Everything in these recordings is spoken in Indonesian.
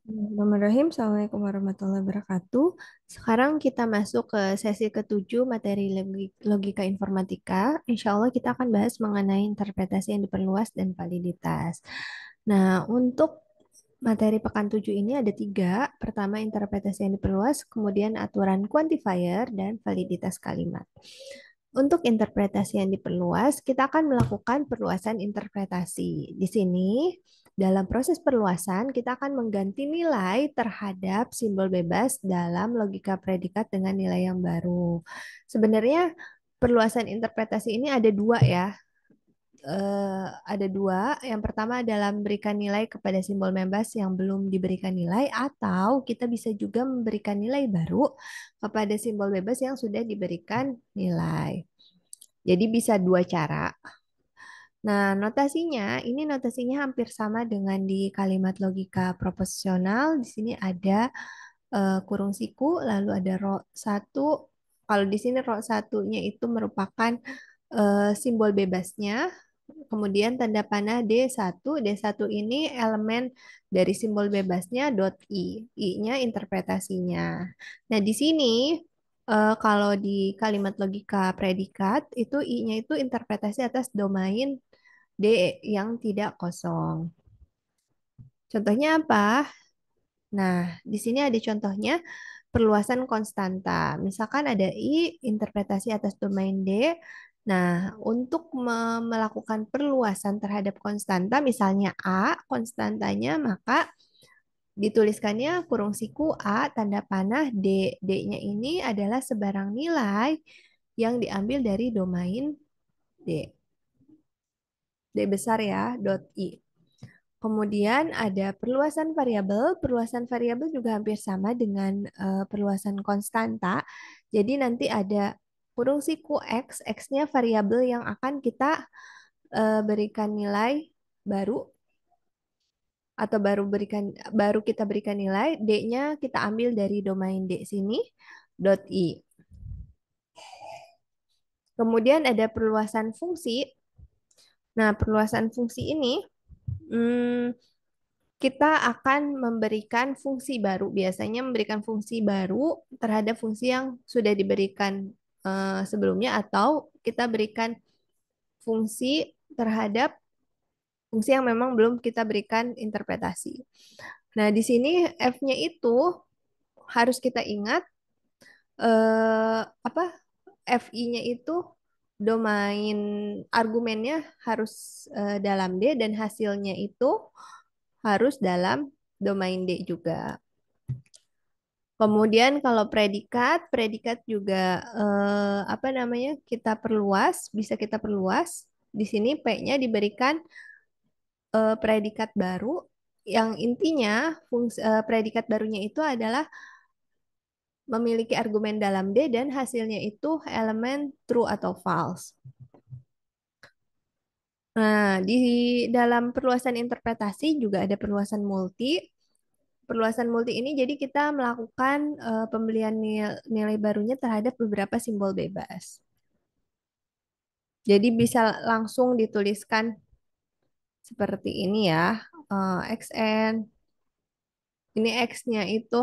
Bismillahirrahmanirrahim. Assalamualaikum warahmatullahi wabarakatuh. Sekarang kita masuk ke sesi ketujuh materi logika informatika. Insya Allah kita akan bahas mengenai interpretasi yang diperluas dan validitas. Nah, untuk materi pekan 7 ini ada tiga. Pertama, interpretasi yang diperluas, kemudian aturan quantifier, dan validitas kalimat. Untuk interpretasi yang diperluas, kita akan melakukan perluasan interpretasi. Di sini, dalam proses perluasan, kita akan mengganti nilai terhadap simbol bebas dalam logika predikat dengan nilai yang baru. Sebenarnya, perluasan interpretasi ini ada dua ya. Ada dua. Yang pertama adalah memberikan nilai kepada simbol bebas yang belum diberikan nilai, atau kita bisa juga memberikan nilai baru kepada simbol bebas yang sudah diberikan nilai. Jadi bisa dua cara. Nah, ini notasinya hampir sama dengan di kalimat logika proposisional. Di sini ada kurung siku, lalu ada rho satu. Kalau di sini rho satunya itu merupakan simbol bebasnya. Kemudian tanda panah D1. D1 ini elemen dari simbol bebasnya dot I. I-nya interpretasinya. Nah, di sini kalau di kalimat logika predikat itu I-nya itu interpretasi atas domain D yang tidak kosong. Contohnya apa? Nah, di sini ada contohnya perluasan konstanta. Misalkan ada I interpretasi atas domain D. Nah, untuk melakukan perluasan terhadap konstanta, misalnya A, konstantanya, maka dituliskannya kurung siku A, tanda panah D. D-nya ini adalah sebarang nilai yang diambil dari domain D. D besar ya, dot I. Kemudian ada perluasan variabel. Perluasan variabel juga hampir sama dengan perluasan konstanta. Jadi nanti ada kurung siku X, X-nya variabel yang akan kita berikan nilai baru atau baru kita berikan nilai, D-nya kita ambil dari domain D sini, dot I. Kemudian ada perluasan fungsi. Nah, perluasan fungsi ini hmm, kita akan memberikan fungsi baru. Biasanya memberikan fungsi baru terhadap fungsi yang sudah diberikan sebelumnya, atau kita berikan fungsi terhadap fungsi yang memang belum kita berikan interpretasi. Nah, di sini F-nya itu harus kita ingat apa FI-nya itu domain argumennya harus dalam D dan hasilnya itu harus dalam domain D juga. Kemudian kalau predikat, predikat juga apa namanya? Kita perluas, bisa kita perluas. Di sini P-nya diberikan predikat baru yang intinya predikat barunya itu adalah memiliki argumen dalam D dan hasilnya itu elemen true atau false. Nah, di dalam perluasan interpretasi juga ada perluasan multi. Perluasan multi ini jadi kita melakukan pembelian nilai barunya terhadap beberapa simbol bebas. Jadi bisa langsung dituliskan seperti ini ya, XN. Ini X-nya itu,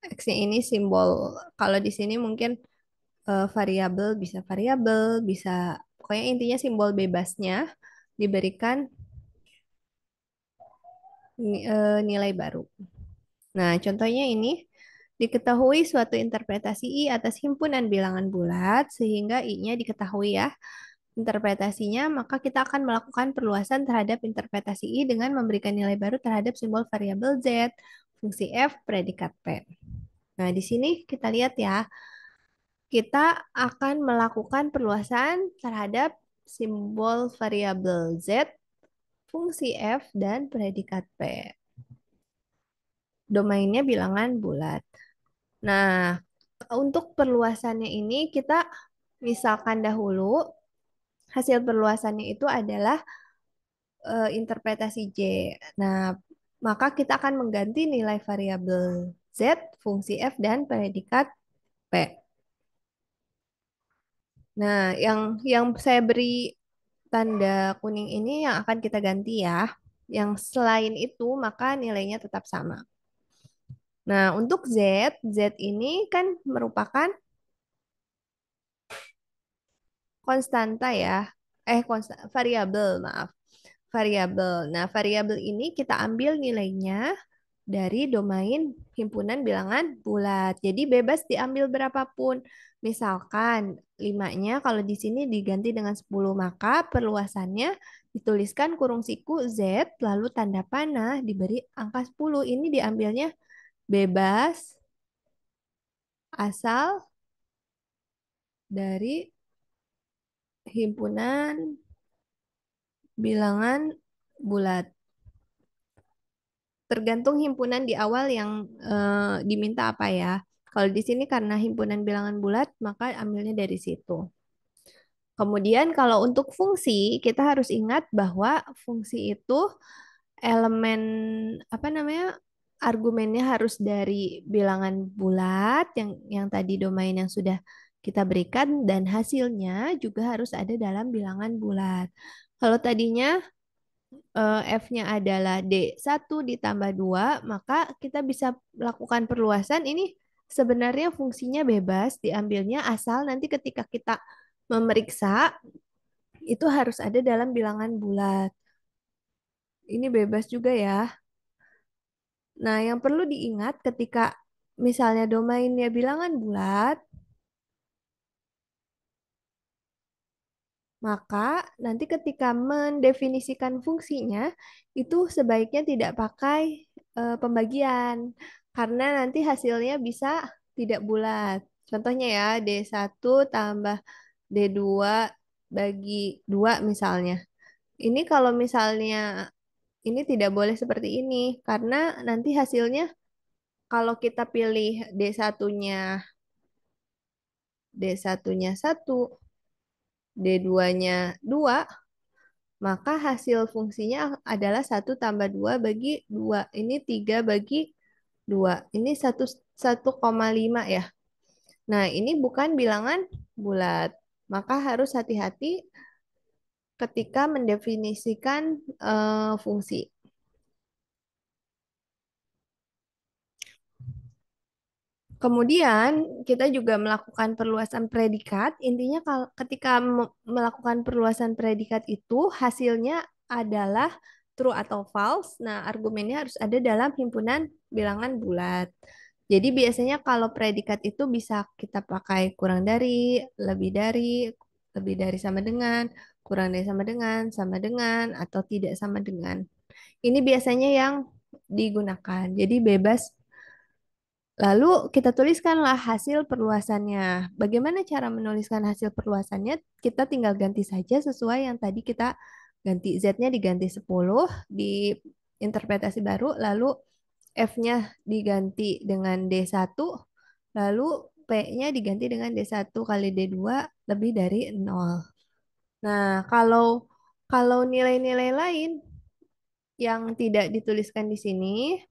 X-nya ini simbol, kalau di sini mungkin variabel, bisa, pokoknya intinya simbol bebasnya diberikan nilai baru. Nah, contohnya ini, diketahui suatu interpretasi I atas himpunan bilangan bulat, sehingga I-nya diketahui ya interpretasinya, maka kita akan melakukan perluasan terhadap interpretasi I dengan memberikan nilai baru terhadap simbol variabel Z, fungsi F, predikat P. Nah, di sini kita lihat ya, kita akan melakukan perluasan terhadap simbol variabel Z, fungsi F, dan predikat P. Domainnya bilangan bulat. Nah, untuk perluasannya ini kita misalkan dahulu hasil perluasannya itu adalah interpretasi J. Nah, maka kita akan mengganti nilai variabel Z, fungsi F, dan predikat P. Nah, yang saya beri tanda kuning ini yang akan kita ganti ya. Yang selain itu, maka nilainya tetap sama. Nah, untuk Z ini kan merupakan konstanta ya. Variabel, maaf. Variabel. Nah, variabel ini kita ambil nilainya dari domain himpunan bilangan bulat. Jadi bebas diambil berapapun. Misalkan 5-nya kalau di sini diganti dengan 10, maka perluasannya dituliskan kurung siku Z, lalu tanda panah diberi angka 10. Ini diambilnya bebas asal dari himpunan bilangan bulat. Tergantung himpunan di awal yang diminta apa ya. Kalau di sini karena himpunan bilangan bulat, maka ambilnya dari situ. Kemudian kalau untuk fungsi, kita harus ingat bahwa fungsi itu elemen apa namanya? Argumennya harus dari bilangan bulat yang tadi domain yang sudah kita berikan dan hasilnya juga harus ada dalam bilangan bulat. Kalau tadinya F-nya adalah D1 ditambah 2, maka kita bisa melakukan perluasan. Ini sebenarnya fungsinya bebas, diambilnya asal nanti ketika kita memeriksa, itu harus ada dalam bilangan bulat. Ini bebas juga ya. Nah, yang perlu diingat ketika misalnya domainnya bilangan bulat, maka nanti ketika mendefinisikan fungsinya itu sebaiknya tidak pakai pembagian karena nanti hasilnya bisa tidak bulat. Contohnya ya D1 tambah D2 bagi 2 misalnya. Ini kalau misalnya ini tidak boleh seperti ini karena nanti hasilnya kalau kita pilih D1-nya D1-nya 1, D2-nya 2, maka hasil fungsinya adalah 1 tambah 2 bagi 2. Ini 3 bagi 2. Ini 1,5 ya. Nah, ini bukan bilangan bulat. Maka harus hati-hati ketika mendefinisikan fungsi. Kemudian kita juga melakukan perluasan predikat. Intinya kalau ketika melakukan perluasan predikat itu hasilnya adalah true atau false. Nah, argumennya harus ada dalam himpunan bilangan bulat. Jadi biasanya kalau predikat itu bisa kita pakai kurang dari, lebih dari, lebih dari sama dengan, kurang dari sama dengan, atau tidak sama dengan. Ini biasanya yang digunakan. Jadi bebas. Lalu kita tuliskanlah hasil perluasannya. Bagaimana cara menuliskan hasil perluasannya? Kita tinggal ganti saja sesuai yang tadi kita ganti. Z-nya diganti 10 di interpretasi baru, lalu F-nya diganti dengan D1, lalu P-nya diganti dengan D1 kali D2 lebih dari 0. Nah, kalau kalau nilai-nilai lain yang tidak dituliskan di sini,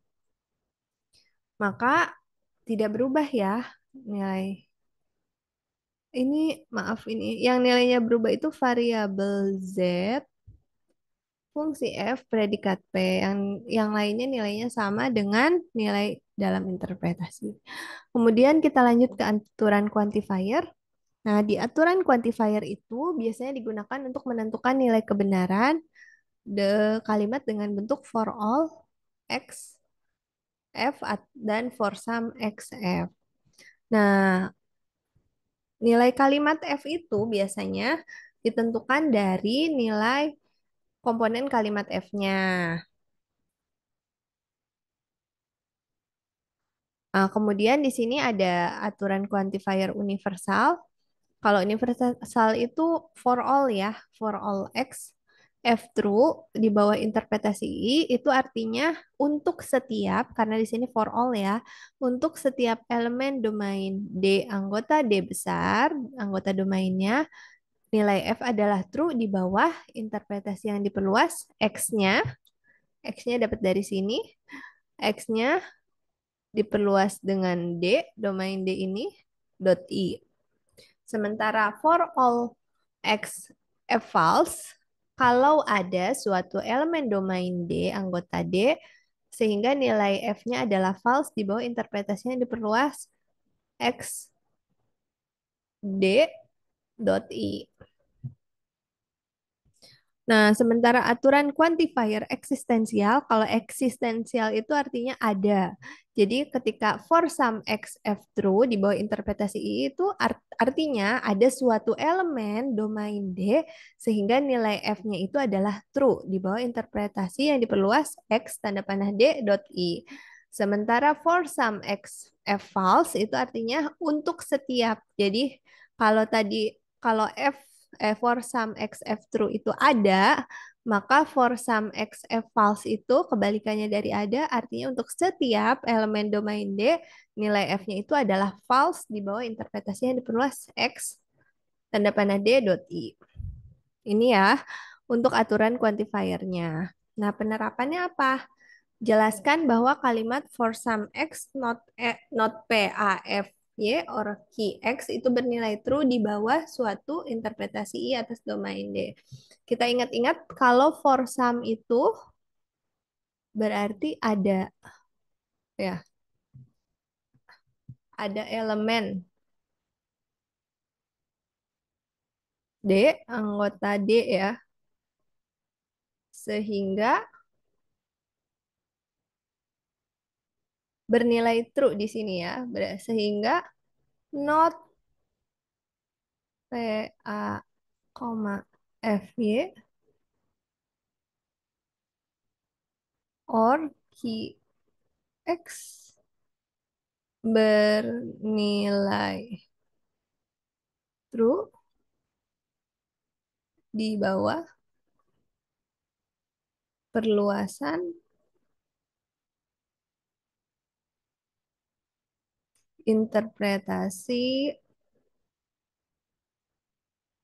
maka tidak berubah ya nilai. Ini maaf ini yang nilainya berubah itu variabel Z, fungsi F, predikat P. Yang lainnya nilainya sama dengan nilai dalam interpretasi. Kemudian kita lanjut ke aturan quantifier. Nah, di aturan quantifier itu biasanya digunakan untuk menentukan nilai kebenaran kalimat dengan bentuk for all x f dan for some x f. Nah, nilai kalimat F itu biasanya ditentukan dari nilai komponen kalimat F-nya. Kemudian di sini ada aturan quantifier universal. Kalau universal itu for all ya, for all X, F true di bawah interpretasi I itu artinya untuk setiap, karena di sini for all ya, untuk setiap elemen domain D anggota D besar, anggota domainnya, nilai F adalah true di bawah interpretasi yang diperluas, X-nya, X-nya dapat dari sini, X-nya diperluas dengan D, domain D ini, dot I. Sementara for all X F false, kalau ada suatu elemen domain D, anggota D, sehingga nilai F-nya adalah false di bawah interpretasinya yang diperluas X D dot I. Nah, sementara aturan quantifier eksistensial, kalau eksistensial itu artinya ada. Jadi ketika for some x f true di bawah interpretasi I itu artinya ada suatu elemen domain D sehingga nilai F-nya itu adalah true di bawah interpretasi yang diperluas x tanda panah D dot I. Sementara for some x f false itu artinya untuk setiap. Jadi kalau F for some xf true itu ada, maka for some xf false itu kebalikannya dari ada, artinya untuk setiap elemen domain D, nilai F-nya itu adalah false di bawah interpretasi yang diperluas X tanda panah D dot I. Ini ya untuk aturan quantifiernya. Nah, penerapannya apa? Jelaskan bahwa kalimat for some x not p a f y or key x itu bernilai true di bawah suatu interpretasi I atas domain D. Kita ingat-ingat kalau for some itu berarti ya, ada elemen D, anggota D ya, sehingga bernilai true di sini ya. Sehingga not p a, f y or key x bernilai true di bawah perluasan interpretasi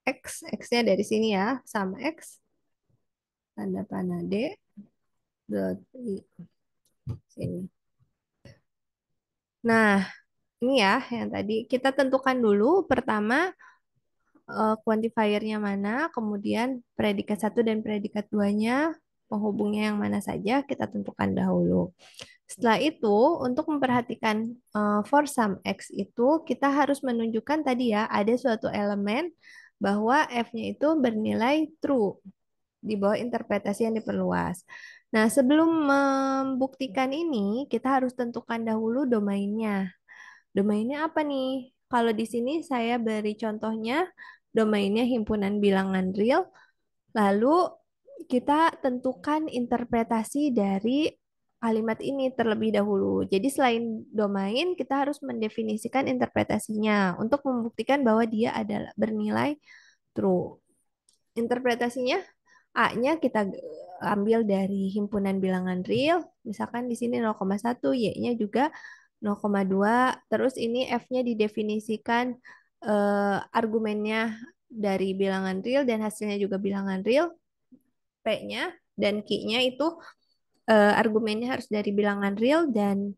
X. X-nya dari sini ya, sama X, tanda panah D, dot I, sini. Nah, ini ya yang tadi. Kita tentukan dulu pertama quantifiernya mana, kemudian predikat satu dan predikat duanya, penghubungnya yang mana saja, kita tentukan dahulu. Setelah itu, untuk memperhatikan for some X itu, kita harus menunjukkan tadi ya, ada suatu elemen bahwa F-nya itu bernilai true di bawah interpretasi yang diperluas. Nah, sebelum membuktikan ini, kita harus tentukan dahulu domainnya. Domainnya apa nih? Kalau di sini saya beri contohnya, domainnya himpunan bilangan real. Lalu kita tentukan interpretasi dari kalimat ini terlebih dahulu. Jadi selain domain, kita harus mendefinisikan interpretasinya untuk membuktikan bahwa dia adalah bernilai true. Interpretasinya A-nya kita ambil dari himpunan bilangan real, misalkan di sini 0,1, Y-nya juga 0,2, terus ini F-nya didefinisikan argumennya dari bilangan real dan hasilnya juga bilangan real, P-nya dan Q-nya itu argumennya harus dari bilangan real dan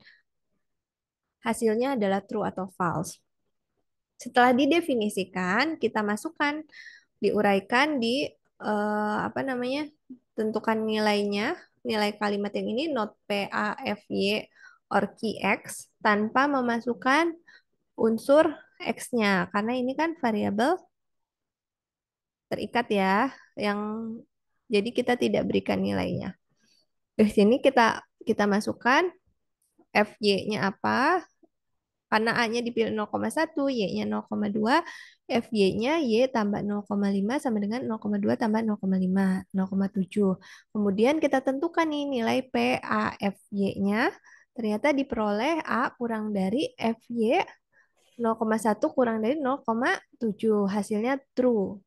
hasilnya adalah true atau false. Setelah didefinisikan, kita masukkan, diuraikan di apa namanya, tentukan nilainya, nilai kalimat yang ini not p a f y or key x tanpa memasukkan unsur x-nya karena ini kan variabel terikat ya, yang jadi kita tidak berikan nilainya. Di sini kita masukkan FY-nya apa? Karena A-nya dipilih 0,1, Y-nya 0,2, FY-nya Y tambah 0,5 sama dengan 0,2 tambah 0,5, 0,7. Kemudian kita tentukan nih nilai PAFY-nya. Ternyata diperoleh A kurang dari FY 0,1 kurang dari 0,7. Hasilnya true.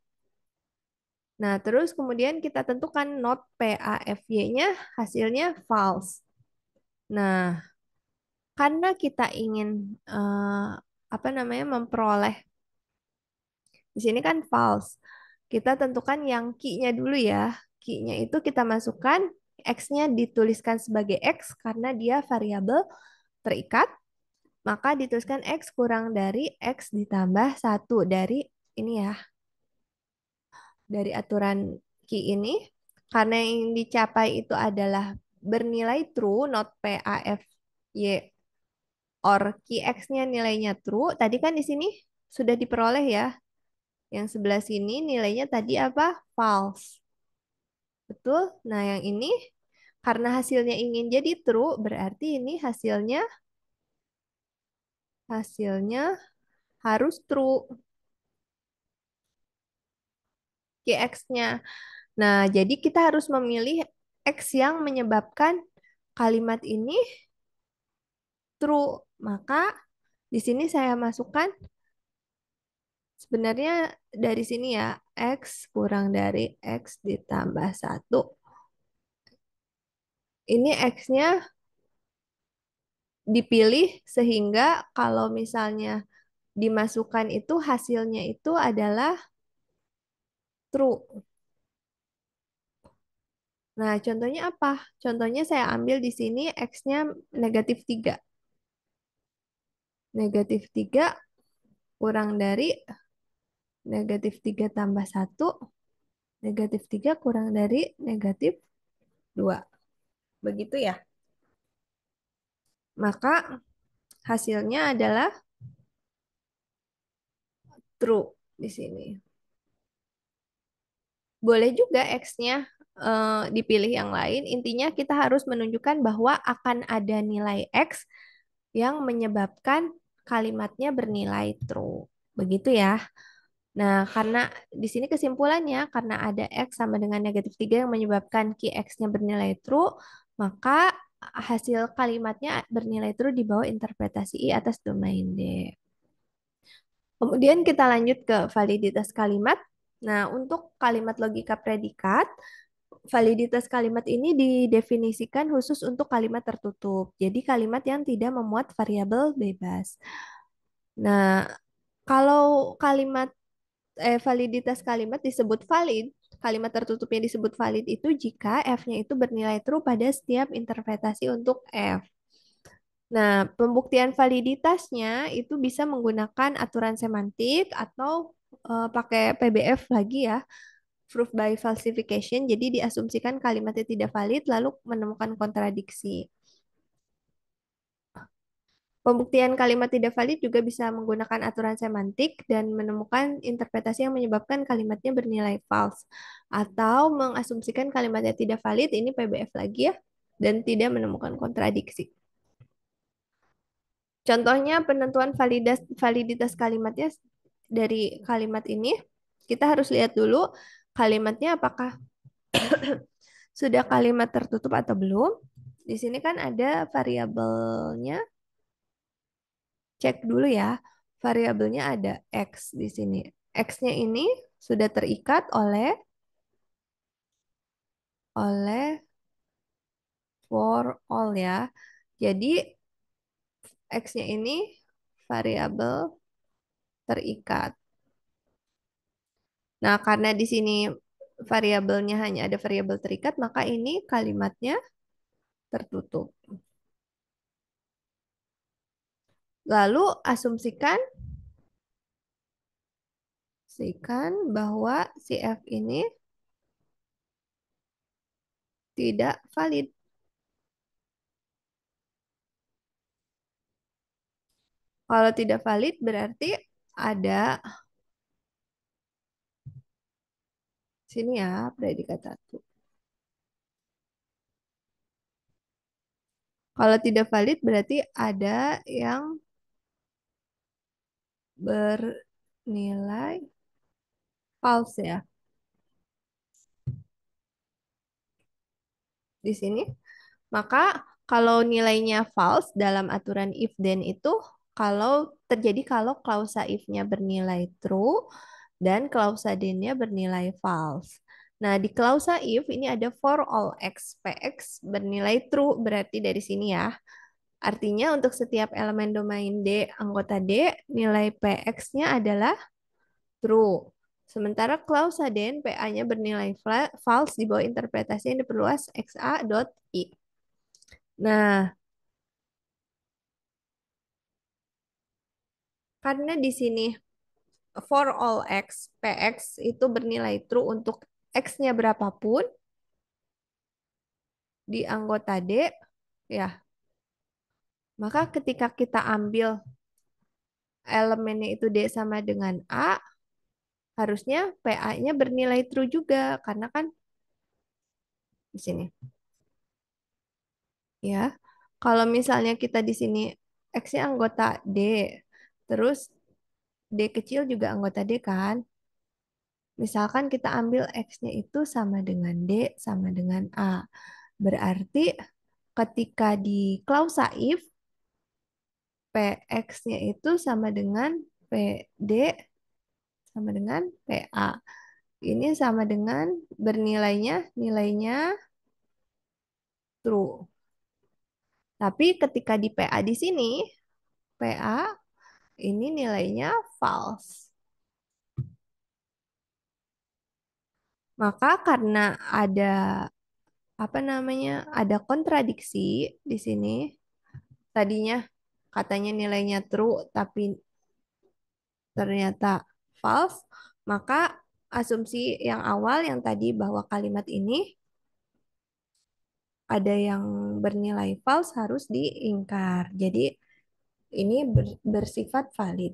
Nah, terus kemudian kita tentukan not PAFY-nya hasilnya false. Nah, karena kita ingin apa namanya memperoleh di sini kan false. Kita tentukan yang key-nya dulu ya. Key-nya itu kita masukkan x-nya dituliskan sebagai x karena dia variabel terikat, maka dituliskan x kurang dari x ditambah 1 dari ini ya. Dari aturan Key ini karena yang dicapai itu adalah bernilai true, not P, A, F, Y, or key X-nya nilainya true. Tadi kan di sini sudah diperoleh ya. Yang sebelah sini nilainya tadi apa? False. Betul? Nah, yang ini karena hasilnya ingin jadi true, berarti ini hasilnya harus true. Key X-nya. Nah, jadi kita harus memilih X yang menyebabkan kalimat ini true. Maka di sini saya masukkan sebenarnya dari sini ya, X kurang dari X ditambah satu. Ini X-nya dipilih sehingga kalau misalnya dimasukkan itu hasilnya itu adalah true. Nah, contohnya apa? Contohnya saya ambil di sini X-nya negatif 3. Negatif 3 kurang dari negatif 3 tambah satu. Negatif 3 kurang dari negatif 2. Begitu ya. Maka hasilnya adalah true di sini. Boleh juga X-nya dipilih yang lain. Intinya kita harus menunjukkan bahwa akan ada nilai X yang menyebabkan kalimatnya bernilai true. Begitu ya. Nah, karena di sini kesimpulannya, karena ada X sama dengan negatif 3 yang menyebabkan key X-nya bernilai true, maka hasil kalimatnya bernilai true di bawah interpretasi I atas domain D. Kemudian kita lanjut ke validitas kalimat. Nah, untuk kalimat logika predikat, validitas kalimat ini didefinisikan khusus untuk kalimat tertutup. Jadi kalimat yang tidak memuat variabel bebas. Nah, kalau validitas kalimat disebut valid, kalimat tertutupnya disebut valid itu jika F-nya itu bernilai true pada setiap interpretasi untuk F. Nah, pembuktian validitasnya itu bisa menggunakan aturan semantik atau pakai PBF lagi ya, proof by falsification. Jadi diasumsikan kalimatnya tidak valid lalu menemukan kontradiksi. Pembuktian kalimat tidak valid juga bisa menggunakan aturan semantik dan menemukan interpretasi yang menyebabkan kalimatnya bernilai false. Atau mengasumsikan kalimatnya tidak valid, ini PBF lagi ya, dan tidak menemukan kontradiksi. Contohnya penentuan validitas kalimatnya dari kalimat ini, kita harus lihat dulu kalimatnya apakah sudah kalimat tertutup atau belum. Di sini kan ada variabelnya, cek dulu ya. Variabelnya ada X di sini. X-nya ini sudah terikat oleh for all ya. Jadi X-nya ini variabel terikat. Nah, karena di sini variabelnya hanya ada variabel terikat, maka ini kalimatnya tertutup. Lalu asumsikan bahwa si F ini tidak valid. Kalau tidak valid berarti ada sini ya predikat satu. Kalau tidak valid berarti ada yang bernilai false ya di sini. Maka kalau nilainya false dalam aturan if then itu kalau klausa if-nya bernilai true dan klausa then-nya bernilai false. Nah, di klausa if ini ada for all x, px bernilai true berarti dari sini ya. Artinya untuk setiap elemen domain D anggota D, nilai px-nya adalah true. Sementara klausa then PA-nya bernilai false di bawah interpretasi yang diperluas XA.I. Nah, karena di sini for all x, px itu bernilai true untuk X-nya berapapun di anggota D, ya, maka ketika kita ambil elemennya itu D sama dengan A, harusnya PA-nya bernilai true juga, karena kan di sini, ya. Kalau misalnya kita di sini X-nya anggota D, terus D kecil juga anggota D kan. Misalkan kita ambil X-nya itu sama dengan D sama dengan A. Berarti ketika di klausa if, PX-nya itu sama dengan PD sama dengan PA. Ini sama dengan nilainya true. Tapi ketika di PA di sini, PA ini nilainya false. Maka karena ada apa namanya? Ada kontradiksi di sini. Tadinya katanya nilainya true tapi ternyata false, maka asumsi yang awal yang tadi bahwa kalimat ini ada yang bernilai false harus diingkar. Jadi ini bersifat valid.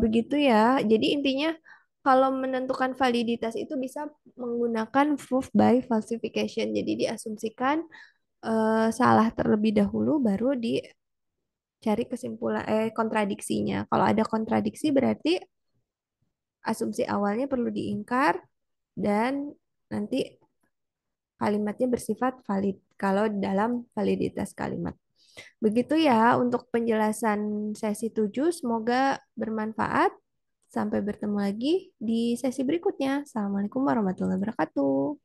Begitu ya. Jadi intinya kalau menentukan validitas itu bisa menggunakan proof by falsification. Jadi diasumsikan salah terlebih dahulu baru dicari kesimpulan kontradiksinya. Kalau ada kontradiksi berarti asumsi awalnya perlu diingkar dan nanti kalimatnya bersifat valid kalau dalam validitas kalimat. Begitu ya untuk penjelasan sesi 7. Semoga bermanfaat. Sampai bertemu lagi di sesi berikutnya. Assalamualaikum warahmatullahi wabarakatuh.